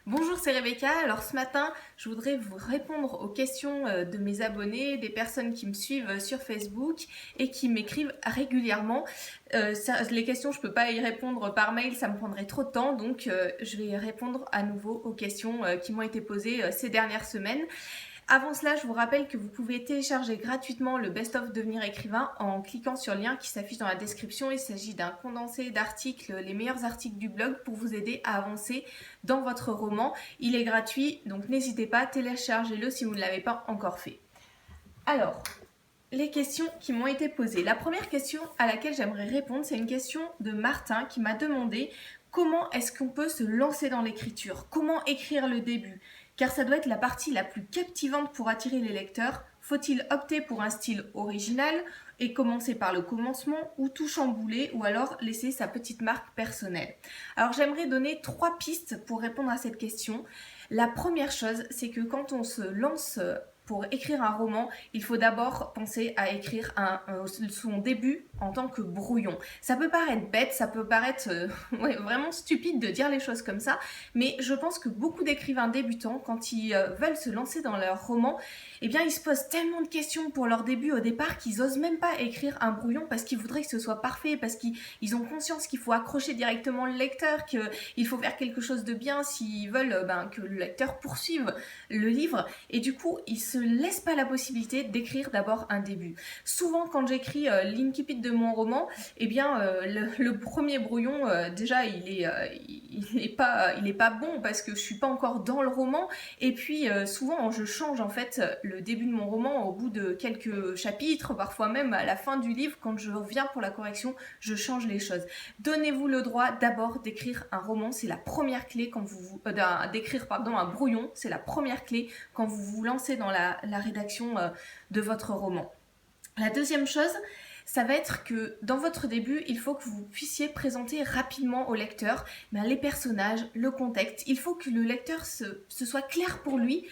Bonjour, c'est Rebecca. Alors ce matin, je voudrais vous répondre aux questions de mes abonnés, des personnes qui me suivent sur Facebook et qui m'écrivent régulièrement. Les questions, je ne peux pas y répondre par mail, ça me prendrait trop de temps, donc je vais répondre à nouveau aux questions qui m'ont été posées ces dernières semaines. Avant cela, je vous rappelle que vous pouvez télécharger gratuitement le Best of Devenir écrivain en cliquant sur le lien qui s'affiche dans la description. Il s'agit d'un condensé d'articles, les meilleurs articles du blog pour vous aider à avancer dans votre roman. Il est gratuit, donc n'hésitez pas, téléchargez-le si vous ne l'avez pas encore fait. Alors, les questions qui m'ont été posées. La première question à laquelle j'aimerais répondre, c'est une question de Martin qui m'a demandé comment est-ce qu'on peut se lancer dans l'écriture? Comment écrire le début? Car ça doit être la partie la plus captivante pour attirer les lecteurs. Faut-il opter pour un style original et commencer par le commencement ou tout chambouler ou alors laisser sa petite marque personnelle? Alors j'aimerais donner 3 pistes pour répondre à cette question. La première chose, c'est que quand on se lance pour écrire un roman, il faut d'abord penser à écrire son début en tant que brouillon. Ça peut paraître bête, ça peut paraître vraiment stupide de dire les choses comme ça, mais je pense que beaucoup d'écrivains débutants, quand ils veulent se lancer dans leur roman, eh bien ils se posent tellement de questions pour leur début au départ qu'ils osent même pas écrire un brouillon parce qu'ils voudraient que ce soit parfait, parce qu'ils ont conscience qu'il faut accrocher directement le lecteur, qu'il faut faire quelque chose de bien s'ils veulent que le lecteur poursuive le livre, et du coup ils se laissent pas la possibilité d'écrire d'abord un début. Souvent quand j'écris l'incipit de mon roman, eh bien le premier brouillon déjà il est pas bon parce que je suis pas encore dans le roman, et puis souvent je change en fait le début de mon roman au bout de quelques chapitres, parfois même à la fin du livre, quand je reviens pour la correction, je change les choses. Donnez-vous le droit d'abord d'écrire un roman, c'est la première clé quand vous d'écrire un brouillon, c'est la première clé quand vous vous lancez dans la rédaction de votre roman. La deuxième chose, ça va être que dans votre début, il faut que vous puissiez présenter rapidement au lecteur les personnages, le contexte. Il faut que le lecteur ce soit clair pour lui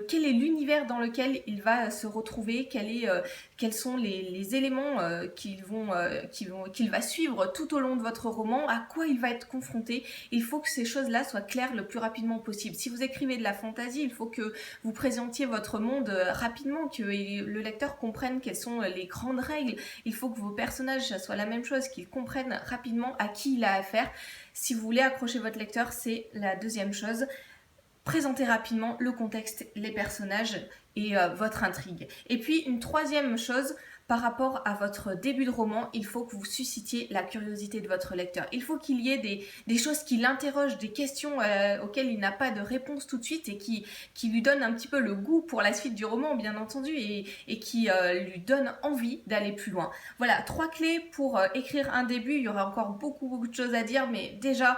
quel est l'univers dans lequel il va se retrouver, quels sont les éléments qu'il va suivre tout au long de votre roman, à quoi il va être confronté. Il faut que ces choses-là soient claires le plus rapidement possible. Si vous écrivez de la fantaisie, il faut que vous présentiez votre monde rapidement, que le lecteur comprenne quelles sont les grandes règles. Il faut que vos personnages, ça soit la même chose, qu'ils comprennent rapidement à qui il a affaire. Si vous voulez accrocher votre lecteur, c'est la deuxième chose. Présentez rapidement le contexte, les personnages et votre intrigue. Et puis une troisième chose, par rapport à votre début de roman, il faut que vous suscitiez la curiosité de votre lecteur. Il faut qu'il y ait des choses qui l'interrogent, des questions auxquelles il n'a pas de réponse tout de suite et qui lui donnent un petit peu le goût pour la suite du roman, bien entendu, et qui lui donnent envie d'aller plus loin. Voilà, 3 clés pour écrire un début. Il y aurait encore beaucoup de choses à dire, mais déjà,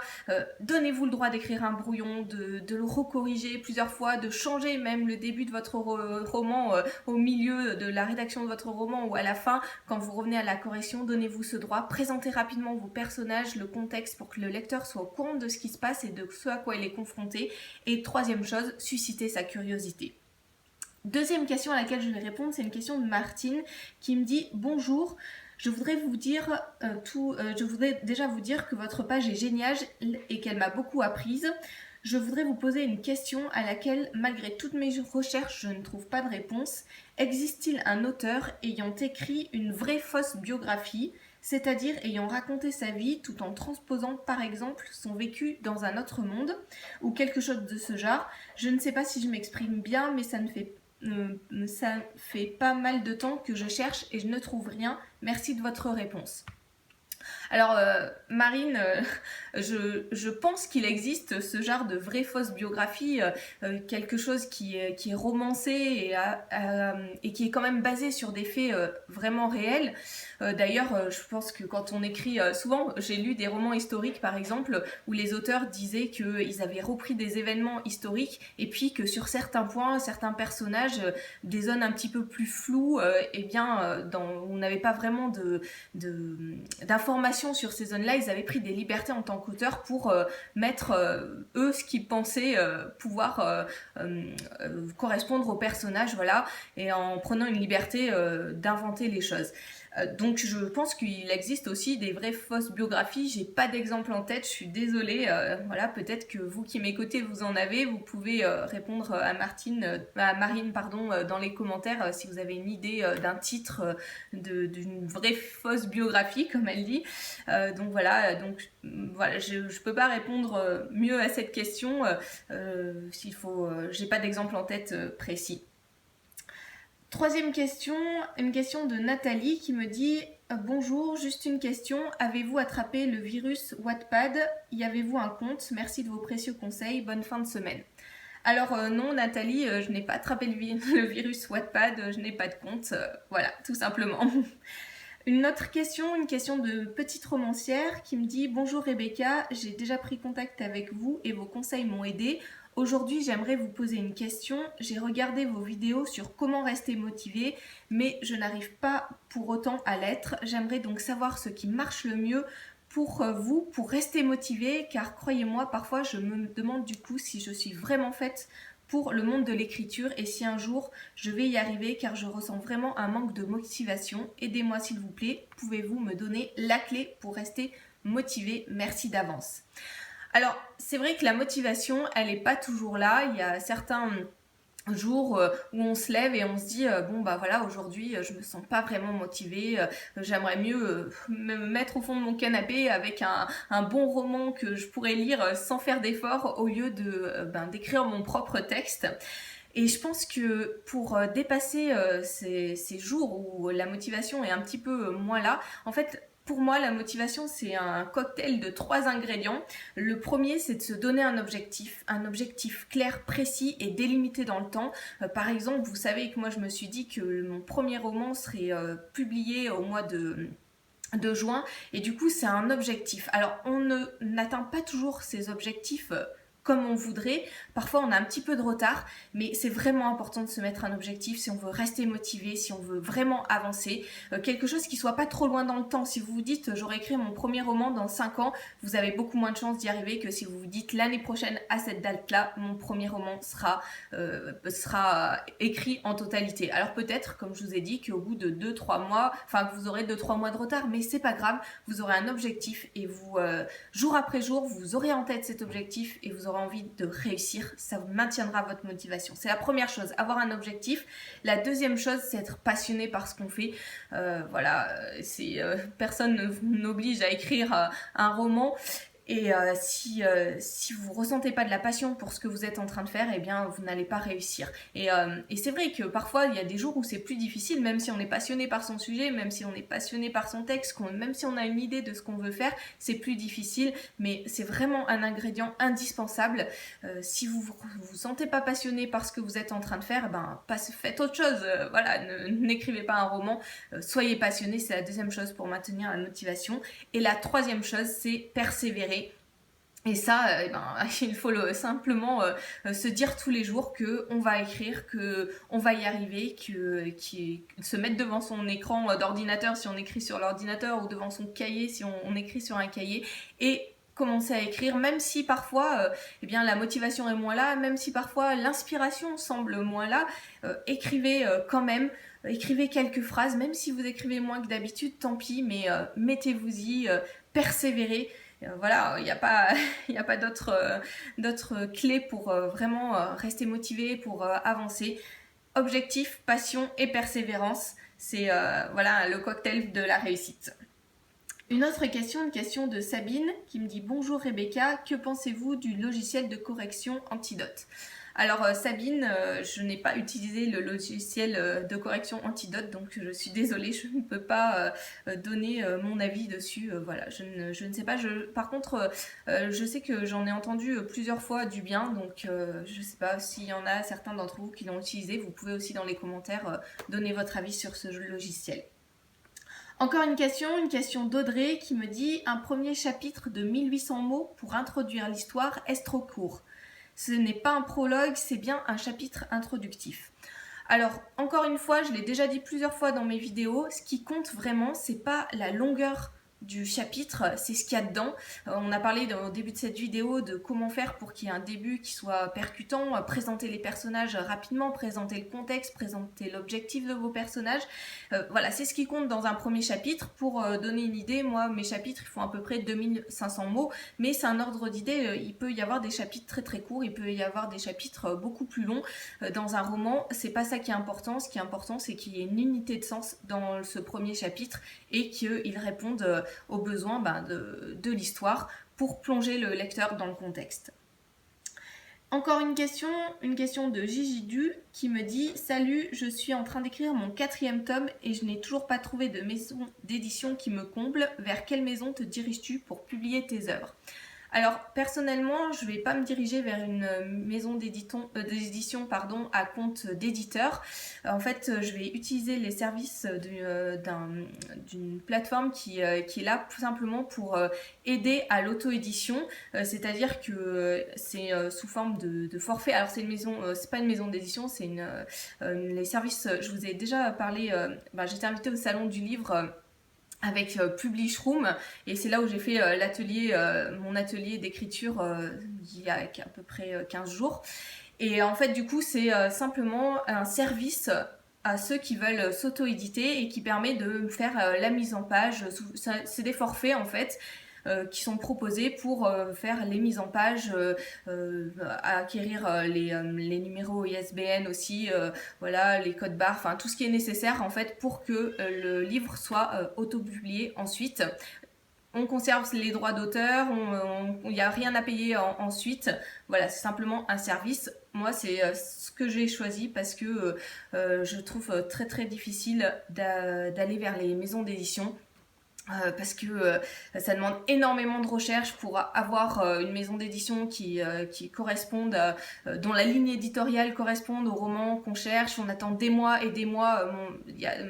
donnez-vous le droit d'écrire un brouillon, de le recorriger plusieurs fois, de changer même le début de votre roman au milieu de la rédaction de votre roman ou à la fin, quand vous revenez à la correction, donnez-vous ce droit. Présentez rapidement vos personnages, le contexte pour que le lecteur soit au courant de ce qui se passe et de ce à quoi il est confronté. Et troisième chose, susciter sa curiosité. Deuxième question à laquelle je vais répondre, c'est une question de Martine qui me dit « Bonjour, je voudrais déjà vous dire que votre page est géniale et qu'elle m'a beaucoup apprise. Je voudrais vous poser une question à laquelle, malgré toutes mes recherches, je ne trouve pas de réponse. Existe-t-il un auteur ayant écrit une vraie fausse biographie, c'est-à-dire ayant raconté sa vie tout en transposant par exemple son vécu dans un autre monde ou quelque chose de ce genre? Je ne sais pas si je m'exprime bien, mais ça fait pas mal de temps que je cherche et je ne trouve rien. Merci de votre réponse. » Alors Marine, je pense qu'il existe ce genre de vraie fausse biographie, quelque chose qui est romancé et qui est quand même basé sur des faits vraiment réels. D'ailleurs, je pense que quand on écrit, souvent j'ai lu des romans historiques par exemple, où les auteurs disaient qu'ils avaient repris des événements historiques et puis que sur certains points, certains personnages, des zones un petit peu plus floues, on n'avait pas vraiment d'informations sur ces zones-là, ils avaient pris des libertés en tant qu'auteurs pour mettre eux ce qu'ils pensaient pouvoir correspondre aux personnages, voilà, et en prenant une liberté d'inventer les choses. Donc je pense qu'il existe aussi des vraies fausses biographies. J'ai pas d'exemple en tête, je suis désolée. Voilà, peut-être que vous qui m'écoutez, vous en avez. Vous pouvez répondre à Marine, pardon, dans les commentaires si vous avez une idée d'un titre d'une vraie fausse biographie, comme elle dit. Donc voilà, je peux pas répondre mieux à cette question. J'ai pas d'exemple en tête précis. Troisième question, une question de Nathalie qui me dit bonjour, juste une question, avez-vous attrapé le virus Wattpad? Y avez-vous un compte? Merci de vos précieux conseils, bonne fin de semaine. Alors non Nathalie, je n'ai pas attrapé le virus Wattpad, je n'ai pas de compte, voilà, tout simplement. Une autre question, une question de petite romancière qui me dit bonjour Rebecca, j'ai déjà pris contact avec vous et vos conseils m'ont aidé. Aujourd'hui, j'aimerais vous poser une question. J'ai regardé vos vidéos sur comment rester motivé, mais je n'arrive pas pour autant à l'être. J'aimerais donc savoir ce qui marche le mieux pour vous, pour rester motivé, car croyez-moi, parfois je me demande du coup si je suis vraiment faite pour le monde de l'écriture et si un jour je vais y arriver car je ressens vraiment un manque de motivation. Aidez-moi s'il vous plaît, pouvez-vous me donner la clé pour rester motivé? Merci d'avance. Alors, c'est vrai que la motivation, elle n'est pas toujours là. Il y a certains jours où on se lève et on se dit bon bah voilà, aujourd'hui je me sens pas vraiment motivée, j'aimerais mieux me mettre au fond de mon canapé avec un bon roman que je pourrais lire sans faire d'effort au lieu d'écrire mon propre texte. Et je pense que pour dépasser ces jours où la motivation est un petit peu moins là, en fait, pour moi, la motivation, c'est un cocktail de 3 ingrédients. Le premier, c'est de se donner un objectif clair, précis et délimité dans le temps. Par exemple, vous savez que moi, je me suis dit que mon premier roman serait publié au mois de juin. Et du coup, c'est un objectif. Alors, on n'atteint pas toujours ces objectifs comme on voudrait. Parfois, on a un petit peu de retard, mais c'est vraiment important de se mettre un objectif si on veut rester motivé, si on veut vraiment avancer. Quelque chose qui soit pas trop loin dans le temps. Si vous vous dites, j'aurai écrit mon premier roman dans 5 ans, vous avez beaucoup moins de chances d'y arriver que si vous vous dites, l'année prochaine, à cette date-là, mon premier roman sera écrit en totalité. Alors peut-être, comme je vous ai dit, qu'au bout de 2-3 mois, enfin que vous aurez 2-3 mois de retard, mais c'est pas grave, vous aurez un objectif et vous, jour après jour, vous aurez en tête cet objectif et vous aurez envie de réussir, ça vous maintiendra votre motivation. C'est la première chose, avoir un objectif. La deuxième chose, c'est être passionné par ce qu'on fait. Personne n'oblige à écrire un roman. Et si vous ressentez pas de la passion pour ce que vous êtes en train de faire, eh bien vous n'allez pas réussir. Et c'est vrai que parfois il y a des jours où c'est plus difficile, même si on est passionné par son sujet, même si on est passionné par son texte, même si on a une idée de ce qu'on veut faire, c'est plus difficile, mais c'est vraiment un ingrédient indispensable. Si vous vous sentez pas passionné par ce que vous êtes en train de faire, faites autre chose. N'écrivez pas un roman, soyez passionné, c'est la deuxième chose pour maintenir la motivation. Et la troisième chose, c'est persévérer. Et ça, il faut simplement se dire tous les jours qu'on va écrire, qu'on va y arriver, se mettre devant son écran d'ordinateur si on écrit sur l'ordinateur ou devant son cahier si on écrit sur un cahier et commencer à écrire, même si parfois la motivation est moins là, même si parfois l'inspiration semble moins là, écrivez quand même. Écrivez quelques phrases, même si vous écrivez moins que d'habitude, tant pis, mais mettez-vous-y, persévérez. Voilà, il n'y a pas d'autres clés pour vraiment rester motivé, pour avancer. Objectif, passion et persévérance, c'est le cocktail de la réussite. Une autre question, une question de Sabine qui me dit « Bonjour Rebecca, que pensez-vous du logiciel de correction Antidote ?» Alors Sabine, je n'ai pas utilisé le logiciel de correction Antidote, donc je suis désolée, je ne peux pas donner mon avis dessus. Je ne sais pas. Par contre, je sais que j'en ai entendu plusieurs fois du bien, donc je ne sais pas s'il y en a certains d'entre vous qui l'ont utilisé. Vous pouvez aussi dans les commentaires donner votre avis sur ce logiciel. Encore une question d'Audrey qui me dit « Un premier chapitre de 1800 mots pour introduire l'histoire, est-ce trop court ?» Ce n'est pas un prologue, c'est bien un chapitre introductif. Alors, encore une fois, je l'ai déjà dit plusieurs fois dans mes vidéos, ce qui compte vraiment, c'est pas la longueur du chapitre, c'est ce qu'il y a dedans. On a parlé au début de cette vidéo de comment faire pour qu'il y ait un début qui soit percutant, présenter les personnages rapidement, présenter le contexte, présenter l'objectif de vos personnages. Voilà, c'est ce qui compte dans un premier chapitre. Pour donner une idée, moi, mes chapitres, ils font à peu près 2500 mots, mais c'est un ordre d'idée. Il peut y avoir des chapitres très très courts, il peut y avoir des chapitres beaucoup plus longs. Dans un roman, c'est pas ça qui est important. Ce qui est important, c'est qu'il y ait une unité de sens dans ce premier chapitre et qu'il réponde aux besoins de l'histoire pour plonger le lecteur dans le contexte. Encore une question de Gigi Du qui me dit « Salut, je suis en train d'écrire mon 4e tome et je n'ai toujours pas trouvé de maison d'édition qui me comble. Vers quelle maison te diriges-tu pour publier tes œuvres ?» Alors personnellement, je ne vais pas me diriger vers une maison d'édition à compte d'éditeur. En fait, je vais utiliser les services d'une plateforme qui est là tout simplement pour aider à l'auto-édition. C'est-à-dire que c'est sous forme de forfait. Alors c'est pas une maison d'édition, c'est les services. Je vous ai déjà parlé. J'étais invitée au salon du livre. Avec Publishroom, et c'est là où j'ai fait mon atelier d'écriture il y a à peu près 15 jours. Et en fait, du coup, c'est simplement un service à ceux qui veulent s'auto-éditer et qui permet de faire la mise en page. C'est des forfaits en fait. Qui sont proposés pour faire les mises en page, acquérir les numéros ISBN aussi, voilà, les codes barres, enfin tout ce qui est nécessaire en fait pour que le livre soit auto-publié ensuite. On conserve les droits d'auteur, il n'y a rien à payer ensuite. Voilà, c'est simplement un service. Moi, c'est ce que j'ai choisi parce que je trouve très très difficile d'aller vers les maisons d'édition. Parce que ça demande énormément de recherche pour avoir une maison d'édition qui corresponde, dont la ligne éditoriale corresponde au roman qu'on cherche. On attend des mois et des mois.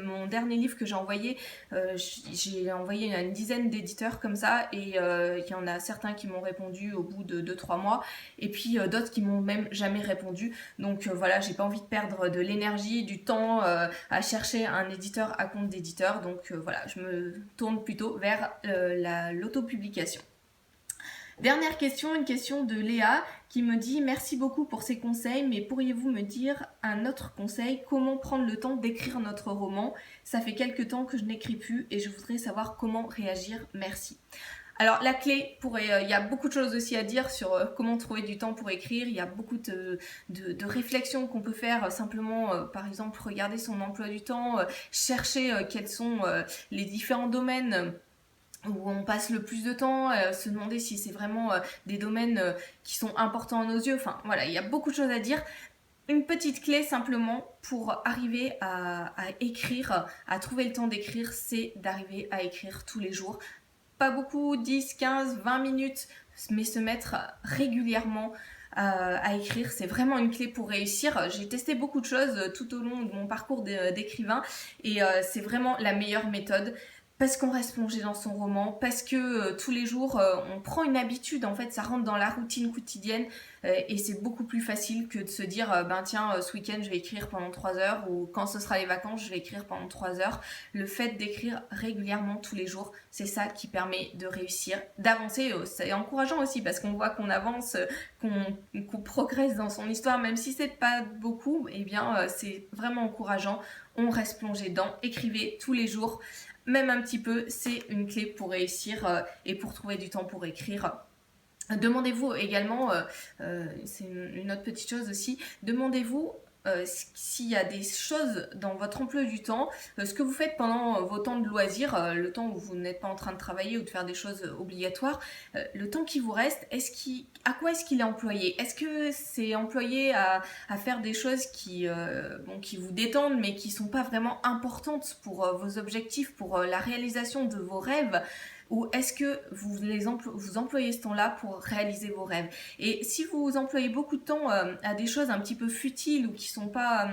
Mon dernier livre que j'ai envoyé à une dizaine d'éditeurs comme ça, et il y en a certains qui m'ont répondu au bout de 2-3 mois, et puis d'autres qui m'ont même jamais répondu. Donc voilà, j'ai pas envie de perdre de l'énergie, du temps à chercher un éditeur à compte d'éditeur. Donc voilà, je me tourne plutôt vers l'autopublication. Dernière question, une question de Léa qui me dit « Merci beaucoup pour ces conseils, mais pourriez-vous me dire un autre conseil? Comment prendre le temps d'écrire notre roman? Ça fait quelques temps que je n'écris plus et je voudrais savoir comment réagir. Merci. » Alors la clé, il y a beaucoup de choses aussi à dire sur comment trouver du temps pour écrire. Il y a beaucoup de réflexions qu'on peut faire simplement, par exemple, regarder son emploi du temps, chercher quels sont les différents domaines où on passe le plus de temps, se demander si c'est vraiment des domaines qui sont importants à nos yeux. Enfin voilà, il y a beaucoup de choses à dire. Une petite clé simplement pour arriver à écrire, à trouver le temps d'écrire, c'est d'arriver à écrire tous les jours. Pas beaucoup, 10, 15, 20 minutes, mais se mettre régulièrement à écrire, c'est vraiment une clé pour réussir. J'ai testé beaucoup de choses tout au long de mon parcours d'écrivain et c'est vraiment la meilleure méthode. Parce qu'on reste plongé dans son roman, parce que tous les jours on prend une habitude, en fait ça rentre dans la routine quotidienne et c'est beaucoup plus facile que de se dire tiens ce week-end je vais écrire pendant 3 heures ou quand ce sera les vacances je vais écrire pendant 3 heures. Le fait d'écrire régulièrement tous les jours, c'est ça qui permet de réussir, d'avancer. C'est encourageant aussi parce qu'on voit qu'on avance, qu'on progresse dans son histoire, même si c'est pas beaucoup, et bien c'est vraiment encourageant. On reste plongé dedans, écrivez tous les jours. Même un petit peu, c'est une clé pour réussir et pour trouver du temps pour écrire. Demandez-vous également, c'est une autre petite chose aussi, demandez-vous s'il y a des choses dans votre emploi du temps, ce que vous faites pendant vos temps de loisirs, le temps où vous n'êtes pas en train de travailler ou de faire des choses obligatoires, le temps qui vous reste, à quoi est-ce qu'il est employé? Est-ce que c'est employé à faire des choses qui vous détendent mais qui ne sont pas vraiment importantes pour vos objectifs, pour la réalisation de vos rêves? Ou est-ce que vous employez ce temps-là pour réaliser vos rêves? Et si vous employez beaucoup de temps à des choses un petit peu futiles ou qui sont pas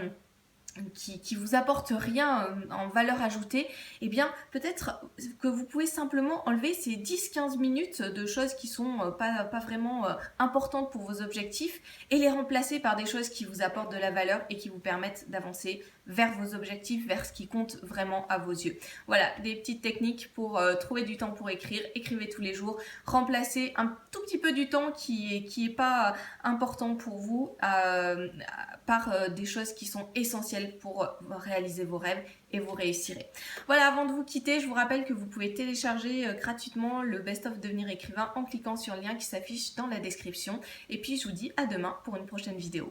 qui vous apporte rien en valeur ajoutée, eh bien peut-être que vous pouvez simplement enlever ces 10-15 minutes de choses qui sont pas vraiment importantes pour vos objectifs et les remplacer par des choses qui vous apportent de la valeur et qui vous permettent d'avancer vers vos objectifs, vers ce qui compte vraiment à vos yeux. Voilà, des petites techniques pour trouver du temps pour écrire. Écrivez tous les jours, remplacez un tout petit peu du temps qui est pas important pour vous par des choses qui sont essentielles pour réaliser vos rêves et vous réussirez. Voilà, avant de vous quitter, je vous rappelle que vous pouvez télécharger gratuitement le Best of Devenir écrivain en cliquant sur le lien qui s'affiche dans la description. Et puis je vous dis à demain pour une prochaine vidéo.